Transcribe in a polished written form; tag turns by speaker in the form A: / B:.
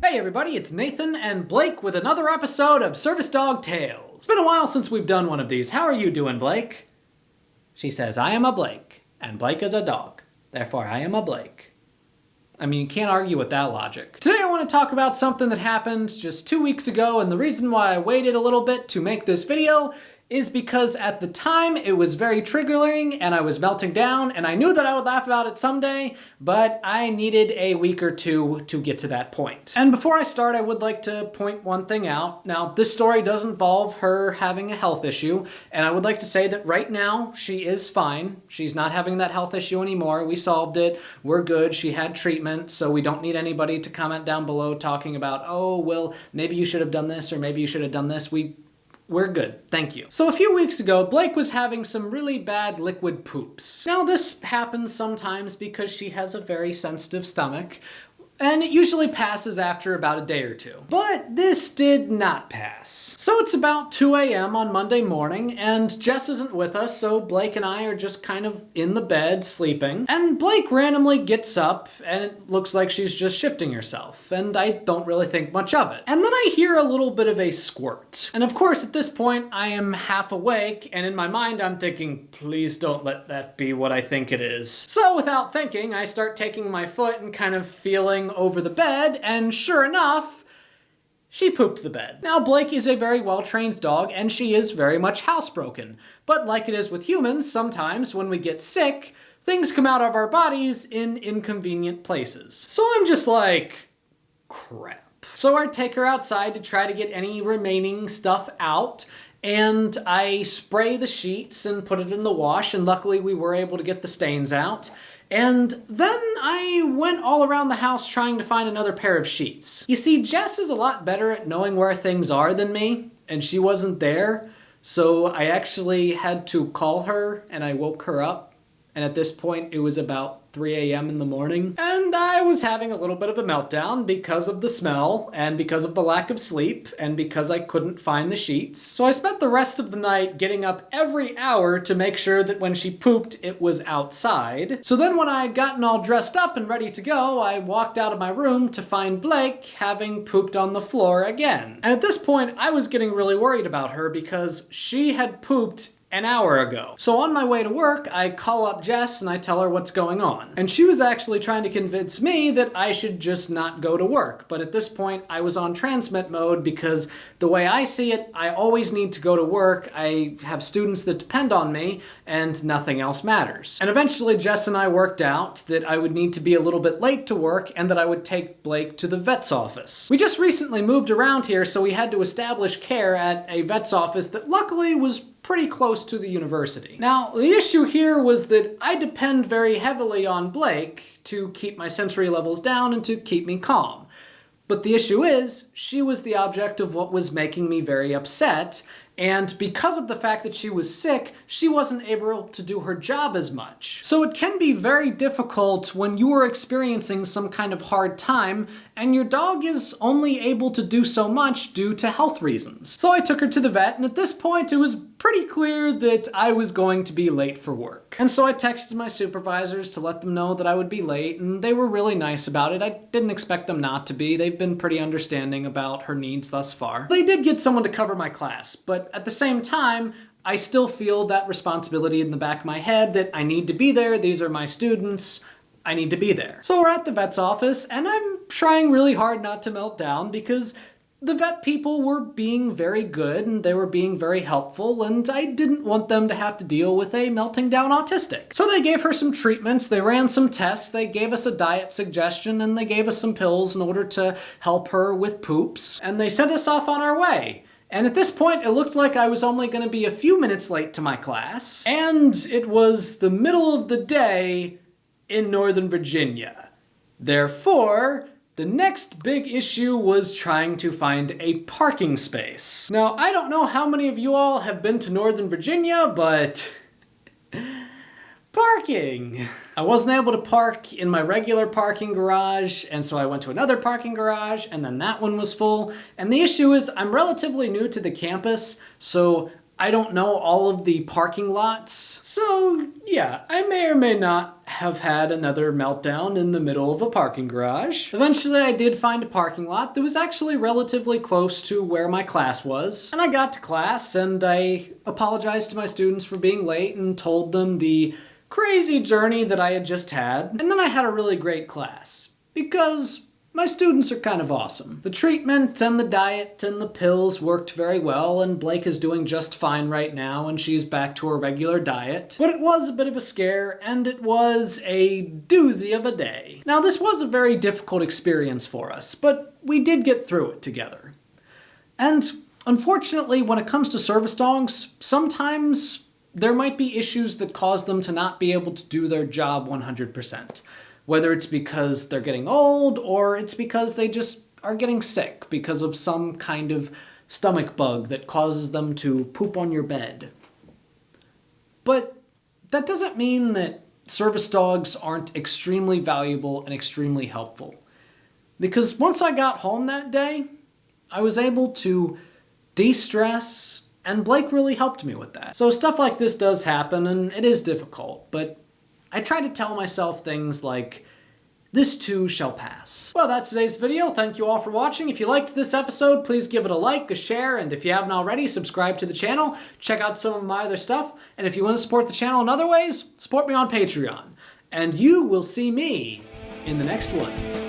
A: Hey everybody, it's Nathan and Blake with another episode of Service Dog Tales. It's been a while since we've done one of these. How are you doing, Blake? She says, I am a Blake, and Blake is a dog. Therefore, I am a Blake. I mean, you can't argue with that logic. Today I want to talk about something that happened just 2 weeks ago, and the reason why I waited a little bit to make this video is because at the time it was very triggering and I was melting down and I knew that I would laugh about it someday, but I needed a week or two to get to that point. And before I start, I would like to point one thing out. Now, this story does involve her having a health issue, and I would like to say that right now she is fine. She's not having that health issue anymore. We solved it. We're good. She had treatment, so we don't need anybody to comment down below talking about, oh, well, maybe you should have done this or maybe you should have done this. We're good, thank you. So a few weeks ago, Blake was having some really bad liquid poops. Now this happens sometimes because she has a very sensitive stomach, and it usually passes after about a day or two. But this did not pass. So it's about 2 a.m. on Monday morning, and Jess isn't with us, so Blake and I are just kind of in the bed sleeping. And Blake randomly gets up, and it looks like she's just shifting herself, and I don't really think much of it. And then I hear a little bit of a squirt. And of course, at this point, I am half awake, and in my mind, I'm thinking, please don't let that be what I think it is. So without thinking, I start taking my foot and kind of feeling over the bed, and sure enough, she pooped the bed. Now, Blake is a very well-trained dog, and she is very much housebroken. But like it is with humans, sometimes when we get sick, things come out of our bodies in inconvenient places. So I'm just like, crap. So I take her outside to try to get any remaining stuff out, and I spray the sheets and put it in the wash, and luckily we were able to get the stains out. And then I went all around the house trying to find another pair of sheets. You see, Jess is a lot better at knowing where things are than me, and she wasn't there, so I actually had to call her, and I woke her up, and at this point it was about 3 a.m. in the morning, and I was having a little bit of a meltdown because of the smell, and because of the lack of sleep, and because I couldn't find the sheets. So I spent the rest of the night getting up every hour to make sure that when she pooped, it was outside. So then when I had gotten all dressed up and ready to go, I walked out of my room to find Blake having pooped on the floor again. And at this point, I was getting really worried about her because she had pooped an hour ago. So on my way to work, I call up Jess and I tell her what's going on. And she was actually trying to convince me that I should just not go to work. But at this point, I was on transmit mode because the way I see it, I always need to go to work. I have students that depend on me and nothing else matters. And eventually Jess and I worked out that I would need to be a little bit late to work and that I would take Blake to the vet's office. We just recently moved around here, so we had to establish care at a vet's office that luckily was pretty close to the university. Now, the issue here was that I depend very heavily on Blake to keep my sensory levels down and to keep me calm. But the issue is, she was the object of what was making me very upset, and because of the fact that she was sick, she wasn't able to do her job as much. So it can be very difficult when you are experiencing some kind of hard time and your dog is only able to do so much due to health reasons. So I took her to the vet, and at this point it was pretty clear that I was going to be late for work. And so I texted my supervisors to let them know that I would be late, and they were really nice about it. I didn't expect them not to be. They've been pretty understanding about her needs thus far. They did get someone to cover my class, but at the same time, I still feel that responsibility in the back of my head that I need to be there, these are my students, I need to be there. So we're at the vet's office, and I'm trying really hard not to melt down because the vet people were being very good and they were being very helpful, and I didn't want them to have to deal with a melting down autistic. So they gave her some treatments, they ran some tests, they gave us a diet suggestion, and they gave us some pills in order to help her with poops, and they sent us off on our way. And at this point, it looked like I was only going to be a few minutes late to my class, and it was the middle of the day in Northern Virginia. Therefore, the next big issue was trying to find a parking space. Now, I don't know how many of you all have been to Northern Virginia, but parking! I wasn't able to park in my regular parking garage, and so I went to another parking garage, and then that one was full. And the issue is, I'm relatively new to the campus, so I don't know all of the parking lots. So yeah, I may or may not have had another meltdown in the middle of a parking garage. Eventually I did find a parking lot that was actually relatively close to where my class was. And I got to class and I apologized to my students for being late and told them the crazy journey that I had just had. And then I had a really great class because my students are kind of awesome. The treatment and the diet and the pills worked very well, and Blake is doing just fine right now, and she's back to her regular diet. But it was a bit of a scare, and it was a doozy of a day. Now, this was a very difficult experience for us, but we did get through it together. And unfortunately, when it comes to service dogs, sometimes there might be issues that cause them to not be able to do their job 100%. Whether it's because they're getting old or it's because they just are getting sick because of some kind of stomach bug that causes them to poop on your bed. But that doesn't mean that service dogs aren't extremely valuable and extremely helpful. Because once I got home that day, I was able to de-stress, and Blake really helped me with that. So stuff like this does happen, and it is difficult, but I try to tell myself things like, this too shall pass. Well, that's today's video. Thank you all for watching. If you liked this episode, please give it a like, a share, and if you haven't already, subscribe to the channel. Check out some of my other stuff. And if you want to support the channel in other ways, support me on Patreon. And you will see me in the next one.